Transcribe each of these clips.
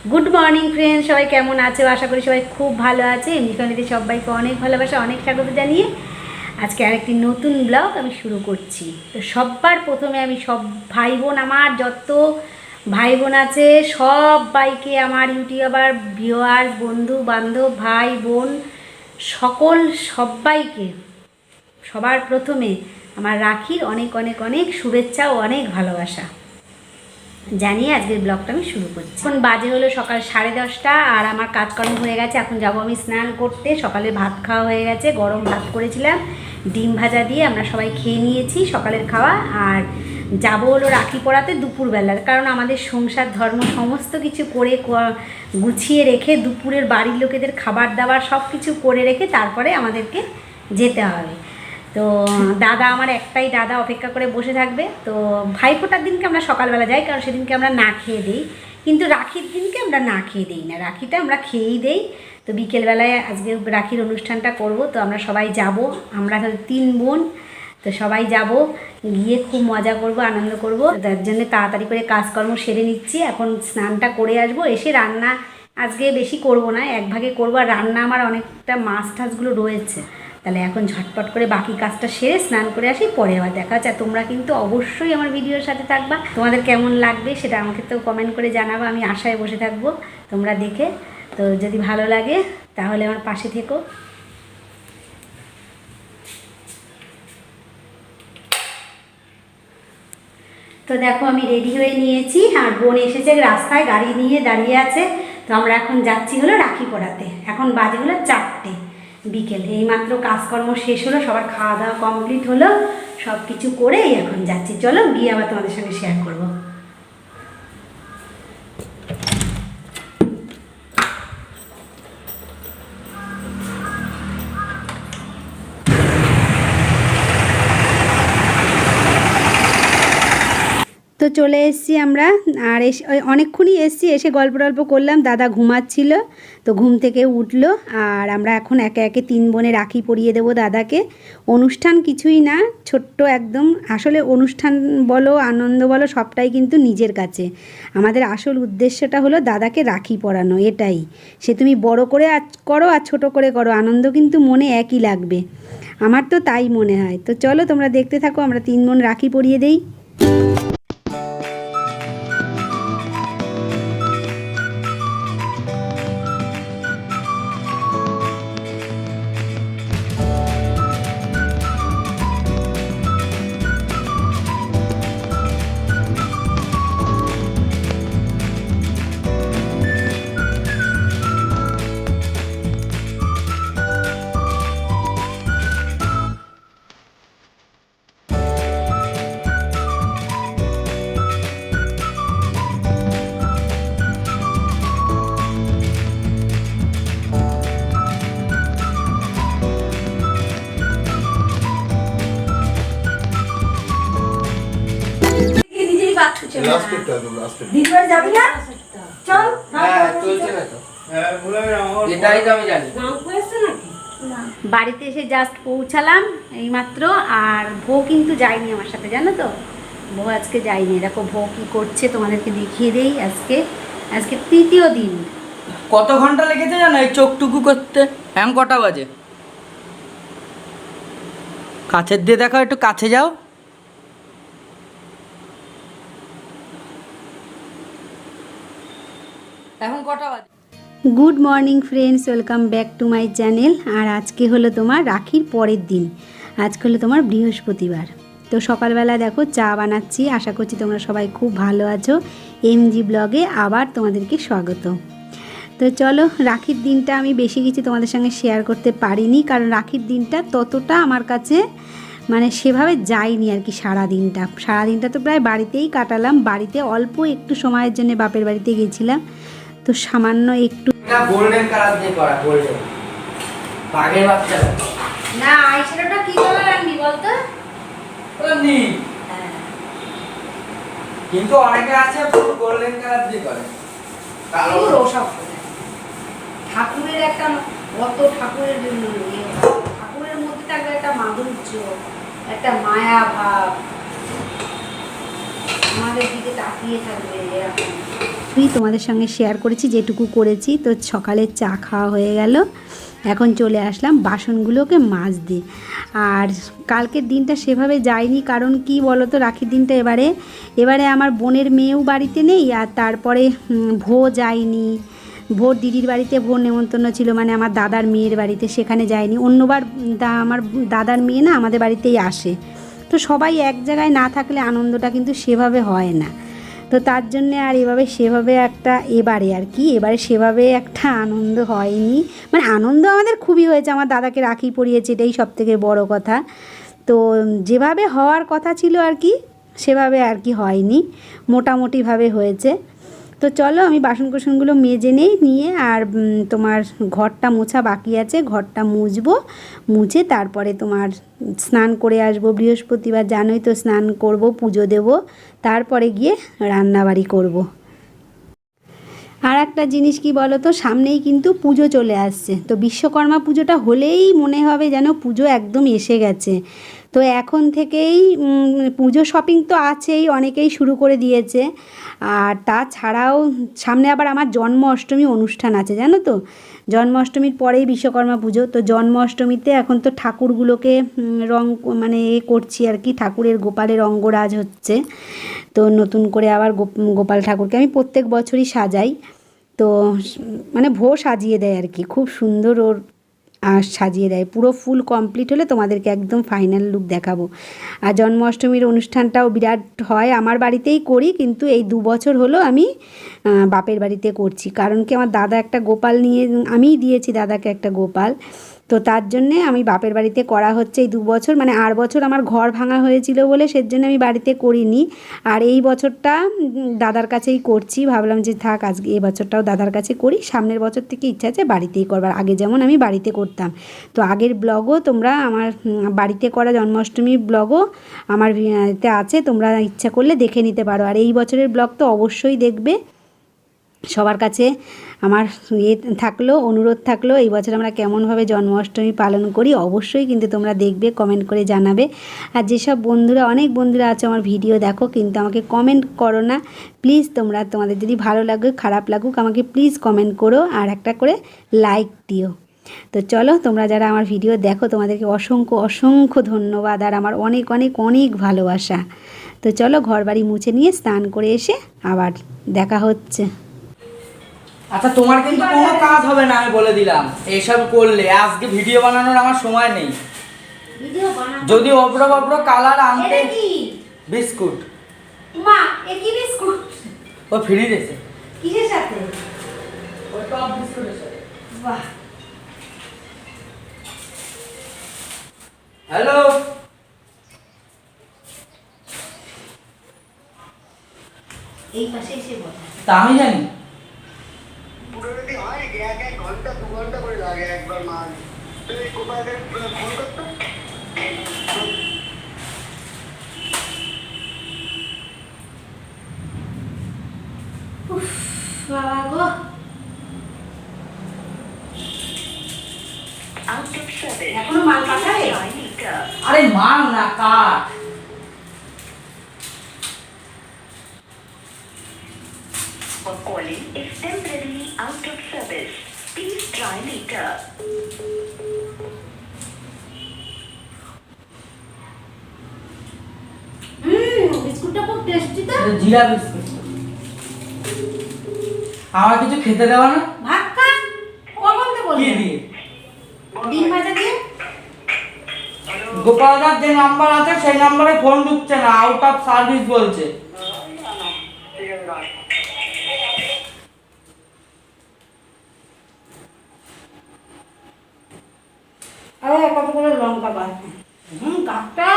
Good morning friends, সবাই কেমন আছো? আশা করি সবাই খুব ভালো আছে। এমনি ফ্যামিলিতে সবাইকে অনেক ভালোবাসা, অনেক স্বাগত জানিয়ে আজকে আরেকটি নতুন ব্লগ আমি শুরু করছি। তো সবার প্রথমে আমি সব ভাই বোন, আমার যত ভাই বোন আছে সবাইকে, আমার ইউটিউবার ভিউয়ার্স, বন্ধু বান্ধব, ভাই বোন সবাইকে সবার প্রথমে আমার রাখির অনেক অনেক অনেক শুভেচ্ছা ও অনেক ভালোবাসা জানিয়ে আজকের ব্লগটা আমি শুরু করছি। এখন বাজে হলো সকাল 10:30 আর আমার কাজকর্ম হয়ে গেছে। এখন যাব আমি স্নান করতে। সকালে ভাত খাওয়া হয়ে গেছে, গরম ভাত করেছিলাম ডিম ভাজা দিয়ে, আমরা সবাই খেয়ে নিয়েছি সকালের খাওয়া। আর যাব হলো রাখি পড়াতে দুপুরবেলার, কারণ আমাদের সংসার ধর্ম সমস্ত কিছু করে গুছিয়ে রেখে দুপুরের বাড়ির লোকেদের খাবার দাবার সব কিছু করে রেখে তারপরে আমাদেরকে যেতে হবে। তো দাদা, আমার একটাই দাদা অপেক্ষা করে বসে থাকবে। তো ভাইফোঁটার দিনকে আমরা সকালবেলা যাই, কারণ সেদিনকে আমরা না খেয়ে দিই, কিন্তু রাখির দিনকে আমরা না খেয়ে দিই না, রাখিটা আমরা খেয়েই দেই। তো বিকেলবেলায় আজকে রাখির অনুষ্ঠানটা করব। তো আমরা সবাই যাব, আমরা 3 বোন, তো সবাই যাব, গিয়ে খুব মজা করব, আনন্দ করব। তার জন্য তাড়াতাড়ি করে কাজকর্ম সেরে নিচ্ছি। এখন স্নানটা করে আসবো, এসে রান্না আজকে বেশি করব না, এক ভাগে করবো। আর রান্না আমার অনেকটা মাছ টাছগুলো রয়েছে, তাহলে এখন ঝটপট করে বাকি কাজটা সেরে স্নান করে আসি, পরে আবার দেখা যাচ্ছে। তোমরা কিন্তু অবশ্যই আমার ভিডিওর সাথে থাকবা, তোমাদের কেমন লাগবে সেটা আমাকে তো কমেন্ট করে জানাবো। আমি আশায় বসে থাকবো তোমরা দেখে। তো যদি ভালো লাগে তাহলে আমার পাশে থেকো। তো দেখো আমি রেডি হয়ে নিয়েছি, আর বোন এসেছে রাস্তায়, গাড়ি নিয়ে দাঁড়িয়ে আছে। তো আমরা এখন যাচ্ছি হলো রাখি পড়াতে। এখন বাজে হলো 4টে বিকেল। এইমাত্র কাজকর্ম শেষ হলো, সবার খাওয়া দাওয়া কমপ্লিট হলো, সব কিছু করেই এখন যাচ্ছি। চলো গিয়ে আবার তোমাদের সঙ্গে শেয়ার করবো। তো চলে এসেছি আমরা, আর এসে অনেকক্ষণই এসেছি, এসে গল্প টল্প করলাম। দাদা ঘুমাচ্ছিল, তো ঘুম থেকে উঠলো। আর আমরা এখন একে একে 3 বোনে রাখি পরিয়ে দেবো দাদাকে। অনুষ্ঠান কিছুই না, ছোট্ট একদম। আসলে অনুষ্ঠান বলো, আনন্দ বলো, সবটাই কিন্তু নিজের কাছে। আমাদের আসল উদ্দেশ্যটা হলো দাদাকে রাখি পরানো, এটাই। সে তুমি বড় করে করো আর ছোট করে করো, আনন্দ কিন্তু মনে একই লাগবে, আমার তো তাই মনে হয়। তো চলো তোমরা দেখতে থাকো, আমরা 3 বোন রাখি পরিয়ে দেই। বাড়িতে এসে জাস্ট পৌঁছালাম এইমাত্র, আর বউ কিন্তু যায়নি আমার সাথে, জানো তো, বউ আজকে যায়নি। দেখো বউ কি করছে তোমাদেরকে দেখিয়ে দেই। আজকে 3য় দিন। কত ঘন্টা লেগেছে জানো এই চোখটুকু করতে? এখন কটা বাজে? কাছের দিয়ে দেখো, একটু কাছে যাও। এখন কটা বাজে? Good morning friends, welcome back to my channel. আর আজকে হলো তোমার রাখির পরের দিন, আজকে হলো তোমার বৃহস্পতিবার। তো সকালবেলা দেখো চা বানাচ্ছি। আশা করছি তোমরা সবাই খুব ভালো আছো। এমজি ব্লগে আবার তোমাদেরকে স্বাগত। তো চলো, রাখির দিনটা আমি বেশি কিছু তোমাদের সঙ্গে শেয়ার করতে পারিনি, কারণ রাখির দিনটা ততটা আমার কাছে মানে সেভাবে যায়নি আর কি। সারাদিনটা তো প্রায় বাড়িতেই কাটালাম। বাড়িতে অল্প একটু সময়ের জন্য বাপের বাড়িতে গেছিলাম, তো সামান্য একটু। গোল্ডেন কালার দিয়ে করা, গোল্ডেন বাঘের বাচ্চা না, আইশ্যাডোটা কি কালার আনবি বলতো? নি কিন্তু অনেকে আছে পুরো গোল্ডেন কালার দিয়ে করে, কালো সব ঠাকুরের একটা অত ঠাকুরের জন্য ঠাকুরের মধ্যে থাকবে একটা মাধুর্য, একটা মায়া ভাব, আমাদের দিকে তাকিয়ে থাকবে এরকম। তোমাদের সঙ্গে শেয়ার করেছি, যেটুকু করেছি। তো সকালে চা খাওয়া হয়ে গেল, এখন চলে আসলাম বাসনগুলোকে মাজতে। আর কালকের দিনটা সেভাবে যায়নি, কারণ কি বলো তো, রাখির দিনটা এবারে আমার বোনের মেয়েও বাড়িতে নেই, আর তারপরে ভো যায়নি। ভোর দিদির বাড়িতে ভোর নেমন্তন্ন ছিল, মানে আমার দাদার মেয়ের বাড়িতে, সেখানে যায়নি। অন্যবার আমার দাদার মেয়ে না আমাদের বাড়িতেই আসে। তো সবাই এক জায়গায় না থাকলে আনন্দটা কিন্তু সেভাবে হয় না। তো তার জন্যে আর সেভাবে একটা এবারে সেভাবে একটা আনন্দ হয়নি। মানে আনন্দ আমাদের খুবই হয়েছে, আমার দাদাকে রাখি পরিয়েছে, এটাই সবথেকে বড় কথা। তো যেভাবে হওয়ার কথা ছিল সেভাবে হয়নি, মোটামুটিভাবে হয়েছে। তো চলো আমি বাসন কোসনগুলো মেজে নিয়ে আর তোমার ঘরটা মোছা বাকি আছে, ঘরটা মুছে তারপরে তোমার স্নান করে আসবো। বৃহস্পতিবার জানোই তো, স্নান করব, পুজো দেব, তারপরে গিয়ে রান্নাবাড়ি করব। আর একটা জিনিস কি বলো তো, সামনেই কিন্তু পুজো চলে আসছে। তো বিশ্বকর্মা পুজোটা হলেই মনে হবে যেন পুজো একদম এসে গেছে। তো এখন থেকেই পুজো শপিং তো আছেই, অনেকেই শুরু করে দিয়েছে। আর তাছাড়াও সামনে আবার আমার জন্মাষ্টমী অনুষ্ঠান আছে, জানো তো। জন্মাষ্টমীর পরেই বিশ্বকর্মা পুজো। তো জন্মাষ্টমীতে এখন তো ঠাকুরগুলোকে রং মানে করছি ঠাকুরের গোপালের অঙ্গরাজ হচ্ছে। তো নতুন করে আবার গোপাল ঠাকুরকে আমি প্রত্যেক বছরই সাজাই। তো মানে সাজিয়ে দেয় খুব সুন্দর ওর সাজিয়ে দেয়। পুরো ফুল কমপ্লিট হলে তোমাদেরকে একদম ফাইনাল লুক দেখাবো। আর জন্মাষ্টমীর অনুষ্ঠানটাও বিরাট হয়, আমার বাড়িতেই করি, কিন্তু এই 2 বছর হলো আমি বাপের বাড়িতে করছি। কারণ কি, আমার দাদা একটা গোপাল নিয়ে, আমিই দিয়েছি দাদাকে একটা গোপাল। তো তার জন্যে আমি বাপের বাড়িতে করা হচ্ছে এই 2 বছর। মানে 8 বছর আমার ঘর ভাঙা হয়েছিল বলে সেজন্য আমি বাড়িতে করিনি। আর এই বছরটা দাদার কাছেই করছি, ভাবলাম যে থাক আজকে এই বছরটাও দাদার কাছে করি। সামনের বছর থেকে ইচ্ছা আছে বাড়িতেই করবার, আগে যেমন আমি বাড়িতে করতাম। তো আগের ব্লগও তোমরা আমার বাড়িতে করা জন্মাষ্টমীর ব্লগও আমার এতে আছে, তোমরা ইচ্ছা করলে দেখে নিতে পারো। আর এই বছরের ব্লগ তো অবশ্যই দেখবে। সবার কাছে আমার অনুরোধ থাকলো, এই বছর আমরা কেমনভাবে জন্মাষ্টমী পালন করি অবশ্যই কিন্তু তোমরা দেখবে, কমেন্ট করে জানাবে। আর যেসব বন্ধুরা, অনেক বন্ধুরা আছে আমার ভিডিও দেখো কিন্তু আমাকে কমেন্ট করো না, প্লিজ তোমাদের যদি ভালো লাগুক খারাপ লাগুক আমাকে প্লিজ কমেন্ট করো, আর একটা করে লাইক দিও। তো চলো, তোমরা যারা আমার ভিডিও দেখো তোমাদেরকে অসংখ্য অসংখ্য ধন্যবাদ, আর আমার অনেক অনেক অনেক ভালোবাসা। তো চলো, ঘর বাড়ি মুছে নিয়ে স্নান করে এসে আবার দেখা হচ্ছে। আচ্ছা, তোমার কিন্তু কোনো কাজ হবে না, আমি বলে দিলাম। এইসব করলে আজকে ভিডিও বানানোর আমার সময় নেই। যদি অব্র কালার আনতে। বিস্কুট। মা, এ কি বিস্কুট? ও ফ্রি দিয়েছে। কিসের সাথে? ওই টপ বিস্কুটের সাথে। বাহ। হ্যালো। এই পাশে এসে বল। তা আমি জানি। পুরোটি হয় 1 ঘন্টা 2 ঘন্টা করে লাগে একবার মাল। তো এই কোপাদের ফোন করতে বাবা গো। এখনো মাল পাঠাবে? আরে মাল না, কাঠ। The calling is temporarily out of service. Please try later. বিস্কুটটা খুব টেস্টি তো। এটা জিরা বিস্কুট। আমার কিছু খেতে দেওয়া না? ভাত খা। কখন তো বললি? কি দিয়ে? ডিম ভাজা দিয়ে। গোপালদার যে নাম্বার আছে সেই নাম্বারে ফোন ঢুকছে না, আউট অফ সার্ভিস বলছে। ঠিক আছে রাখ। আরে কতগুলো লঙ্কা গাছ। গাছটা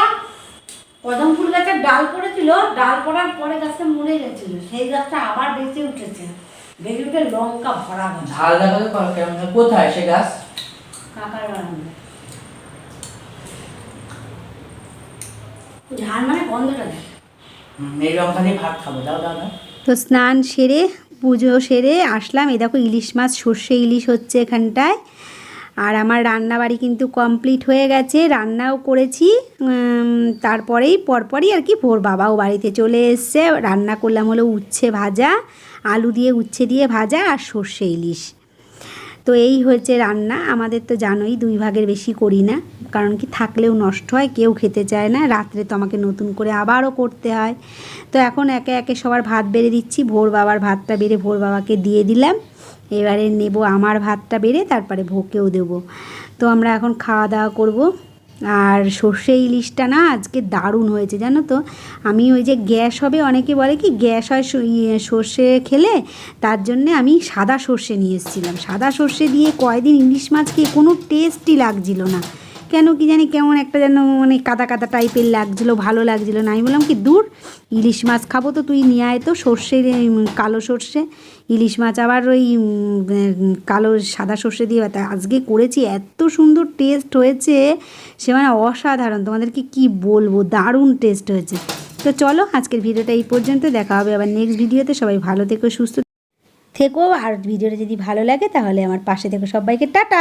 কদম ফুল গাছের ডাল পড়েছিল, ডাল পড়ার পরে গাছটা মরে গেছিল, সেই গাছটা আবার বেঁচে উঠেছে। বেঁচে উঠে লঙ্কা ভরা গাছ। ঝাল দেখাতে পারো কেমন? কোথায় সে গাছ? কাকার বারান্দা। ঝাল মানে গন্ধটা দেয়। এই লঙ্কা দিয়ে ভাত খাবো। দাও দাও দাও। তো স্নান সেরে পুজো সেরে আসলাম। এই দেখো ইলিশ মাছ, সর্ষে ইলিশ হচ্ছে এখানটায়। আর আমার রান্নাবাড়ি কিন্তু কমপ্লিট হয়ে গেছে, রান্নাও করেছি। তারপরেই পরপরই ভোর বাবাও বাড়িতে চলে এসছে। রান্না করলাম হলো উচ্ছে ভাজা আলু দিয়ে উচ্ছে দিয়ে ভাজা আর সর্ষে ইলিশ। তো এই হয়েছে রান্না। আমাদের তো জানোই 2 ভাগের বেশি করি না, কারণ কি থাকলেও নষ্ট হয়, কেউ খেতে চায় না, রাত্রে তো আমাকে নতুন করে আবারও করতে হয়। তো এখন একে একে সবার ভাত বেড়ে দিচ্ছি। ভোর বাবার ভাতটা বেড়ে ভোর বাবাকে দিয়ে দিলাম, এবারে নেব আমার ভাতটা বেড়ে, তারপরে ভোকেও দেবো। তো আমরা এখন খাওয়া দাওয়া করব। আর সর্ষে ইলিশটা না আজকে দারুণ হয়েছে জানো তো। আমি ওই যে গ্যাস হবে, অনেকে বলে কি গ্যাস হয় সর্ষে খেলে, তার জন্যে আমি সাদা সর্ষে নিয়ে এসেছিলাম। সাদা সর্ষে দিয়ে কয়দিন ইলিশ মাছ খেয়ে কোনো টেস্টই লাগছিল না, কেন কি জানি কেমন একটা যেন মানে কাদা কাদা টাইপের লাগছিলো, ভালো লাগছিলো না। আমি বললাম কি দূর, ইলিশ মাছ খাবো তো তুই নিয়ে আয় তো সর্ষে, কালো সর্ষে ইলিশ মাছ, আবার ওই কালো সাদা সর্ষে দিয়ে। আজকে করেছি, এত সুন্দর টেস্ট হয়েছে সে মানে অসাধারণ, তোমাদেরকে কি বলবো, দারুণ টেস্ট হয়েছে। তো চলো আজকের ভিডিওটা এই পর্যন্ত, দেখা হবে আবার নেক্সট ভিডিওতে। সবাই ভালো থেকো, সুস্থ থেকো, আর ভিডিওটা যদি ভালো লাগে তাহলে আমার পাশে থেকো। সবাইকে টাটা।